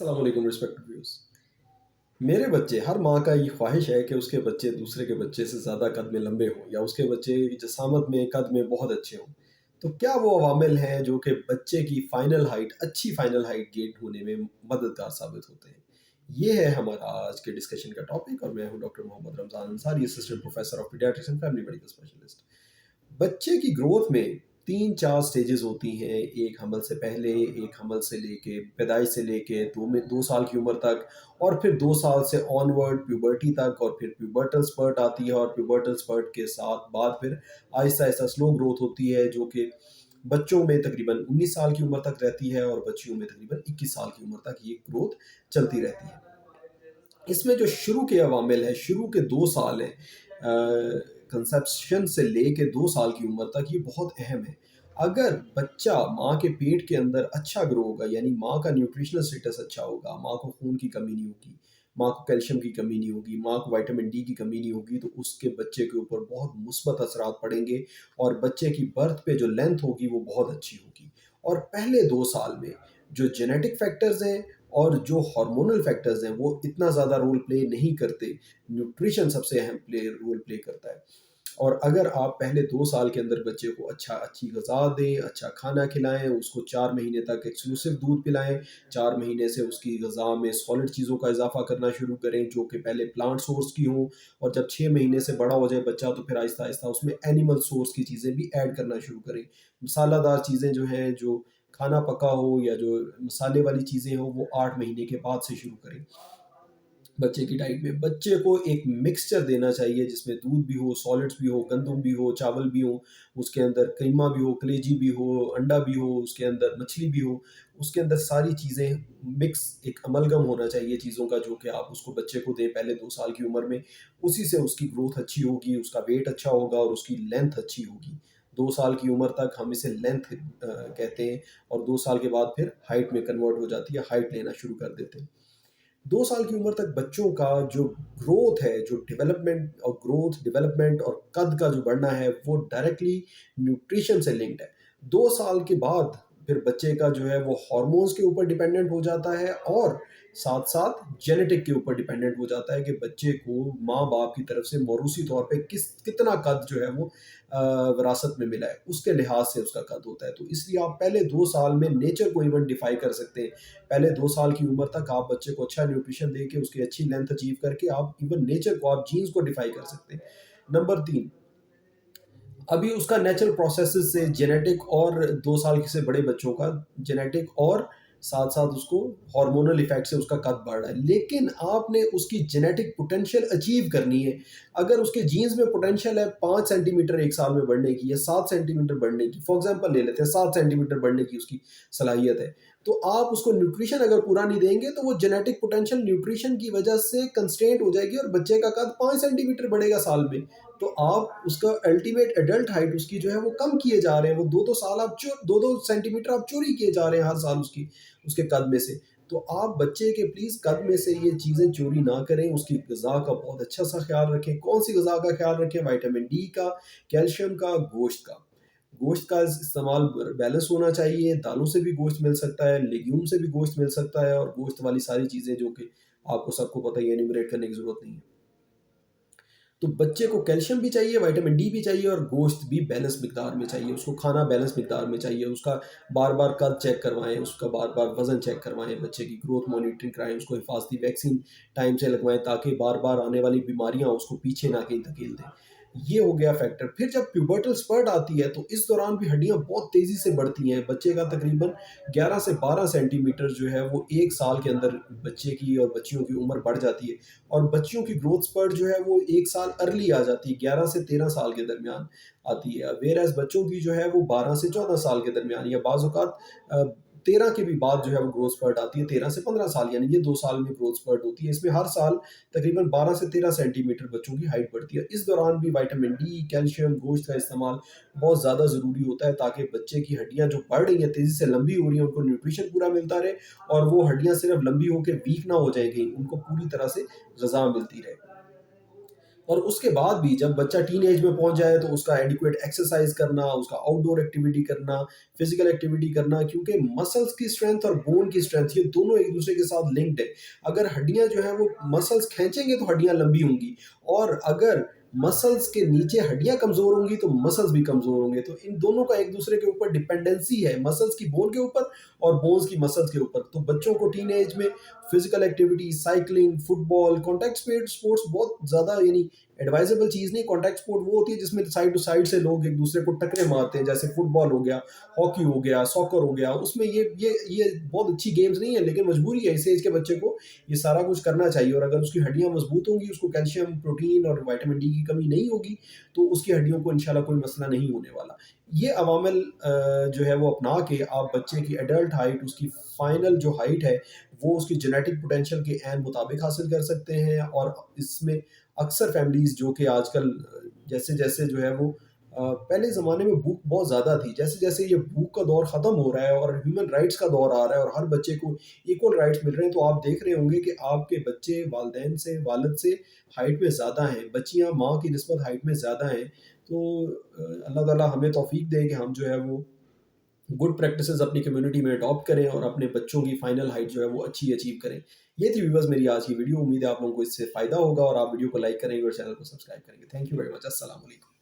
السلام علیکم respect views. میرے بچے ہر ماں کا یہ خواہش ہے کہ اس کے بچے دوسرے کے بچے سے زیادہ قد میں لمبے ہوں یا اس کے بچے جسامت میں قد میں بہت اچھے ہوں. تو کیا وہ عوامل ہیں جو کہ بچے کی اچھی فائنل ہائٹ گین ہونے میں مددگار ثابت ہوتے ہیں؟ یہ ہے ہمارا آج کے ڈسکشن کا ٹاپک، اور میں ہوں doctor Muhammad Ramzan Ansari, assistant professor of paediatrics and family medical specialist. بچے کی گروتھ میں 3-4 سٹیجز ہوتی ہیں. ایک حمل سے پہلے، ایک حمل سے لے کے پیدائش سے لے کے 2 سال کی عمر تک، اور پھر 2 سال سے آنورڈ پیوبرٹی تک، اور پھر پیوبرٹل سپرٹ آتی ہے، اور پیوبرٹل سپرٹ کے ساتھ بعد پھر آہستہ آہستہ سلو گروتھ ہوتی ہے، جو کہ بچوں میں تقریباً 19 سال کی عمر تک رہتی ہے، اور بچیوں میں تقریباً 21 سال کی عمر تک یہ گروتھ چلتی رہتی ہے. اس میں جو شروع کے عوامل ہیں، شروع کے 2 سال ہیں، کنسیپشن سے لے کے 2 سال کی عمر تک، یہ بہت اہم ہے. اگر بچہ ماں کے پیٹ کے اندر اچھا گرو ہوگا، یعنی ماں کا نیوٹریشنل سٹیٹس اچھا ہوگا، ماں کو خون کی کمی نہیں ہوگی، ماں کو کیلشیم کی کمی نہیں ہوگی، ماں کو وائٹامن ڈی کی کمی نہیں ہوگی، تو اس کے بچے کے اوپر بہت مثبت اثرات پڑیں گے، اور بچے کی برتھ پہ جو لینتھ ہوگی وہ بہت اچھی ہوگی. اور پہلے 2 سال میں جو جینیٹک فیکٹرز ہیں اور جو ہارمونل فیکٹرز ہیں وہ اتنا زیادہ رول پلے نہیں کرتے. نیوٹریشن سب سے اہم رول پلے کرتا ہے. اور اگر آپ پہلے 2 سال کے اندر بچے کو اچھی غذا دیں، اچھا کھانا کھلائیں، اس کو 4 مہینے تک ایکسکلوسو دودھ پلائیں، 4 مہینے سے اس کی غذا میں سالڈ چیزوں کا اضافہ کرنا شروع کریں جو کہ پہلے پلانٹ سورس کی ہوں، اور جب 6 مہینے سے بڑا ہو جائے بچہ تو پھر آہستہ آہستہ اس میں اینیمل سورس کی چیزیں بھی ایڈ کرنا شروع کریں. مسالہ دار چیزیں جو ہیں، جو کھانا پکا ہو یا جو مسالے والی چیزیں ہوں، وہ 8 مہینے کے بعد سے شروع کریں. بچے کی ڈائٹ میں بچے کو ایک مکسچر دینا چاہیے جس میں دودھ بھی ہو، سالڈس بھی ہو، گندم بھی ہو، چاول بھی ہو، اس کے اندر قیمہ بھی ہو، کلیجی بھی ہو، انڈا بھی ہو، اس کے اندر مچھلی بھی ہو. اس کے اندر ساری چیزیں مکس، ایک املگم ہونا چاہیے چیزوں کا، جو کہ آپ اس کو بچے کو دیں پہلے 2 سال کی عمر میں. اسی سے اس کی گروتھ اچھی ہوگی، اس کا ویٹ اچھا ہوگا، اور اس کی لینتھ اچھی ہوگی. 2 سال کی عمر تک ہم اسے لینتھ کہتے ہیں، اور 2 سال کے بعد پھر ہائٹ میں کنورٹ ہو جاتی ہے، ہائٹ لینا شروع کر دیتے ہیں. 2 سال کی عمر تک بچوں کا جو گروتھ ہے، جو ڈیولپمنٹ اور قد کا جو بڑھنا ہے، وہ ڈائریکٹلی نیوٹریشن سے لنکڈ ہے. 2 سال کے بعد پھر بچے کا جو ہے وہ ہارمونز کے اوپر ڈیپینڈنٹ ہو جاتا ہے، اور ساتھ ساتھ جینیٹک کے اوپر ڈیپینڈنٹ ہو جاتا ہے کہ بچے کو ماں باپ کی طرف سے موروثی طور پہ کتنا قد جو ہے وہ وراثت میں ملا ہے، اس کے لحاظ سے اس کا قد ہوتا ہے. تو اس لیے آپ پہلے 2 سال میں نیچر کو ایون ڈیفائی کر سکتے ہیں. پہلے 2 سال کی عمر تک آپ بچے کو اچھا نیوٹریشن دے کے اس کی اچھی لینتھ اچیو کر کے آپ ایون نیچر کو، آپ جینز کو ڈیفائی کر سکتے ہیں. نمبر 3، ابھی اس کا نیچرل پروسیسز سے جینیٹک، اور 2 سال سے بڑے بچوں کا جینیٹک اور ساتھ ساتھ اس کو ہارمونل ایفیکٹ سے اس کا قد بڑھ رہا ہے، لیکن آپ نے اس کی جینیٹک پوٹینشیل اچیو کرنی ہے. اگر اس کے جینز میں پوٹینشیل ہے 5 سینٹی میٹر 1 سال میں بڑھنے کی، یا 7 سینٹی میٹر بڑھنے کی، فار ایگزامپل لے لیتے ہیں 7 سینٹی میٹر بڑھنے کی اس کی صلاحیت ہے، تو آپ اس کو نیوٹریشن اگر پورا نہیں دیں گے تو وہ جینیٹک پوٹینشیل نیوٹریشن کی وجہ سے کنسٹرینٹ ہو جائے گی، اور بچے کا قد 5 سینٹی میٹر بڑھے گا سال میں. تو آپ اس کا الٹیمیٹ ایڈلٹ ہائٹ اس کی جو ہے وہ کم کیے جا رہے ہیں، وہ 2-2 سال آپ 2-2 سینٹی میٹر آپ چوری کیے جا رہے ہیں ہر سال اس کے قد میں سے. تو آپ بچے کے پلیز قد میں سے یہ چیزیں چوری نہ کریں. اس کی غذا کا بہت اچھا سا خیال رکھیں. کون سی غذا کا خیال رکھیں؟ وائٹامن ڈی کا، کیلشیم کا، گوشت کا. گوشت کا استعمال بیلنس ہونا چاہیے. دالوں سے بھی گوشت مل سکتا ہے، لیگیوم سے بھی گوشت مل سکتا ہے، اور گوشت والی ساری چیزیں جو کہ آپ کو سب کو پتہ ہی، انیمریٹ کرنے کی ضرورت نہیں ہے. تو بچے کو کیلشیم بھی چاہیے، وائٹامن ڈی بھی چاہیے، اور گوشت بھی بیلنس مقدار میں چاہیے. اس کو کھانا بیلنس مقدار میں چاہیے. اس کا بار بار قد چیک کروائیں، اس کا بار بار وزن چیک کروائیں، بچے کی گروتھ مانیٹرنگ کرائیں، اس کو حفاظتی ویکسین ٹائم سے لگوائیں تاکہ بار بار آنے والی بیماریاں اس کو پیچھے نہ کہیں دھکیل دیں. یہ ہو گیا فیکٹر. پھر جب پیوبرٹل سپرٹ آتی ہے تو اس دوران بھی ہڈیاں بہت تیزی سے بڑھتی ہیں. بچے کا تقریباً 11 سے 12 سینٹی میٹر جو ہے وہ 1 سال کے اندر بچے کی اور بچیوں کی عمر بڑھ جاتی ہے، اور بچیوں کی گروتھ سپرٹ جو ہے وہ 1 سال ارلی آ جاتی ہے، 11 سے 13 سال کے درمیان آتی ہے. ویئر ایز بچوں کی جو ہے وہ 12 سے 14 سال کے درمیان، یا بعض اوقات 13 کے بھی بعد جو ہے وہ گروتھ سپرٹ آتی ہے. 13 سے 15 سال، یعنی یہ 2 سال میں گروتھ سپرٹ ہوتی ہے. اس میں ہر سال تقریباً 12 سے 13 سینٹی میٹر بچوں کی ہائٹ بڑھتی ہے. اس دوران بھی وائٹامن ڈی، کیلشیم، گوشت کا استعمال بہت زیادہ ضروری ہوتا ہے تاکہ بچے کی ہڈیاں جو بڑھ رہی ہیں، تیزی سے لمبی ہو رہی ہیں، ان کو نیوٹریشن پورا ملتا رہے، اور وہ ہڈیاں صرف لمبی ہو کے ویک نہ ہو جائیں گی، ان کو پوری طرح سے غذا ملتی رہے. اور اس کے بعد بھی جب بچہ ٹین ایج میں پہنچ جائے تو اس کا ایڈیکویٹ ایکسرسائز کرنا، اس کا آؤٹ ڈور ایکٹیویٹی کرنا، فزیکل ایکٹیویٹی کرنا، کیونکہ مسلس کی اسٹرینتھ اور بون کی اسٹرینتھ یہ دونوں ایک دوسرے کے ساتھ لنکڈ ہے. اگر ہڈیاں جو ہیں وہ مسلس کھینچیں گے تو ہڈیاں لمبی ہوں گی، اور اگر مسلس کے نیچے ہڈیاں کمزور ہوں گی تو مسلس بھی کمزور ہوں گے. تو ان دونوں کا ایک دوسرے کے اوپر ڈپینڈنسی ہے، مسلس کی بون کے اوپر اور بونز کی مسلس کے اوپر. تو بچوں کو ٹین ایج میں فزیکل ایکٹیویٹی، سائیکلنگ، فٹ بال، کانٹیکٹ اسپورٹس بہت زیادہ یعنی ایڈوائزیبل چیز نہیں. کانٹیکٹ اسپورٹ وہ ہوتی ہے جس میں سائڈ ٹو سائڈ سے لوگ ایک دوسرے کو ٹکرے مارتے ہیں، جیسے فٹ بال ہو گیا، ہاکی ہو گیا، ساکر ہو گیا. اس میں یہ بہت اچھی گیمز نہیں ہے، لیکن مجبوری ہے اس ایج کے بچے کو یہ سارا کچھ کرنا چاہیے. اور اگر اس کی ہڈیاں مضبوط ہوں گی، اس کو کیلشیم، پروٹین اور وائٹامن ڈی کی کمی نہیں ہوگی، تو اس کی ہڈیوں کو انشاءاللہ کوئی مسئلہ نہیں ہونے والا. یہ عوامل جو ہے وہ اپنا کے آپ بچے کی ایڈلٹ ہائٹ، اس کی فائنل جو ہائٹ ہے وہ اس کی جینیٹک پوٹینشیل کے عین مطابق حاصل کر سکتے ہیں. اور اس میں اکثر فیملیز جو کہ آج کل جیسے جیسے جو ہے وہ پہلے زمانے میں بھوک بہت زیادہ تھی، جیسے جیسے یہ بھوک کا دور ختم ہو رہا ہے اور ہیومن رائٹس کا دور آ رہا ہے اور ہر بچے کو ایکول رائٹس مل رہے ہیں، تو آپ دیکھ رہے ہوں گے کہ آپ کے بچے والدین سے، والد سے ہائٹ میں زیادہ ہیں، بچیاں ماں کی نسبت ہائٹ میں زیادہ ہیں. تو اللہ تعالیٰ ہمیں توفیق دے کہ ہم جو ہے وہ گڈ پریکٹسز اپنی کمیونٹی میں اڈاپٹ کریں اور اپنے بچوں کی فائنل ہائٹ جو ہے وہ اچھی اچیو کریں. یہ تھی ویورز میری آج کی ویڈیو. امید ہے آپ لوگوں کو اس سے فائدہ ہوگا اور آپ ویڈیو کو لائک کریں گے اور چینل کو سبسکرائب کریں گے. Thank you very much. السلام علیکم.